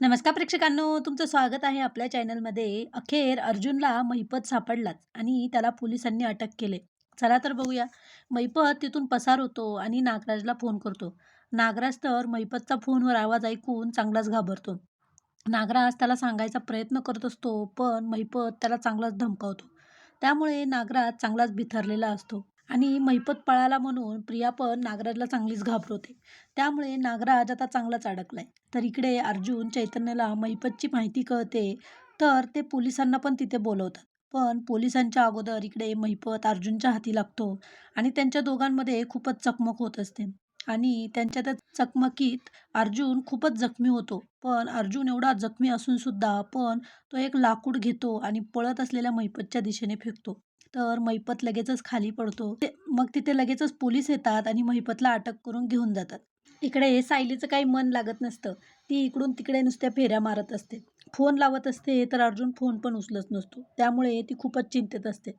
नमस्कार प्रेक्षकांनो, तुमचं स्वागत आहे आपल्या चॅनलमध्ये. अखेर अर्जुनला महिपत सापडलाच आणि त्याला पोलिसांनी अटक केले. चला तर बघूया. महिपत तिथून पसार होतो आणि नागराजला फोन करतो. नागराज तर महिपतचा फोनवर आवाज ऐकून चांगलाच घाबरतो. नागराज त्याला सांगायचा प्रयत्न करत असतो, पण महिपत त्याला चांगलाच धमकावतो. त्यामुळे नागराज चांगलाच बिथरलेला असतो आणि महिपत पळाला म्हणून प्रिया पण नागराजला चांगलीच घाबरवते. त्यामुळे नागराज आता चांगलाच अडकलाय. तर इकडे अर्जुन चैतन्यला महिपतची माहिती कळते, तर ते पोलिसांना पण तिथे बोलवतात. पण पोलिसांच्या अगोदर इकडे महिपत अर्जुनच्या हाती लागतो आणि त्यांच्या दोघांमध्ये खूपच चकमक होत असते आणि त्यांच्या त्या चकमकीत अर्जुन खूपच जखमी होतो. पण अर्जुन एवढा जखमी असून सुद्धा पण तो एक लाकूड घेतो आणि पळत असलेल्या महिपतच्या दिशेने फेकतो. तर महिपत लगेचच खाली पडतो. मग तिथे लगेचच पोलीस येतात आणि महिपतला अटक करून घेऊन जातात. इकडे सायलीचं काही मन लागत नसतं. ती इकडून तिकडे नुसत्या फेऱ्या मारत असते. फोन लावत असते, तर अर्जुन फोन पण उचलत नसतो. त्यामुळे ती खूपच चिंतेत असते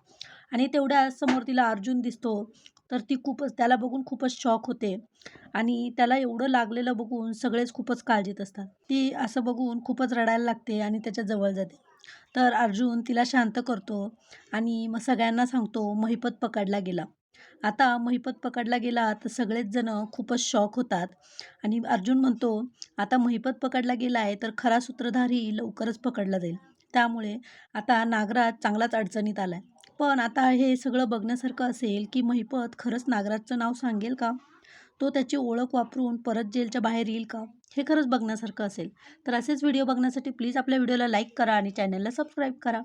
आणि तेवढ्याच समोर तिला अर्जुन दिसतो. तर ती खूपच त्याला बघून खूपच शॉक होते आणि त्याला एवढं लागलेलं बघून सगळेच खूपच काळजीत असतात. ती असं बघून खूपच रडायला लागते आणि त्याच्या जवळ जाते. तर अर्जुन तिला शांत करतो आणि मग सगळ्यांना सांगतो, महिपत पकडला गेला. आता महिपत पकडला गेला तर सगळेच जण खूपच शॉक होतात आणि अर्जुन म्हणतो, आता महिपत पकडला गेला आहे तर खरा सूत्रधारी लवकरच पकडला जाईल. त्यामुळे आता नागराज चांगलाच अडचणीत आलाय. पण आता हे सगळं बघण्यासारखं असेल, की महिपत खरंच नागराजचं नाव सांगेल का? तो त्याची ओळख वापरून परत जेलच्या बाहेर येईल का? हे खरंच बघण्यासारखं असेल. तर असेच व्हिडिओ बघण्यासाठी प्लीज आपल्या व्हिडिओला लाईक करा आणि चॅनलला सबस्क्राईब करा.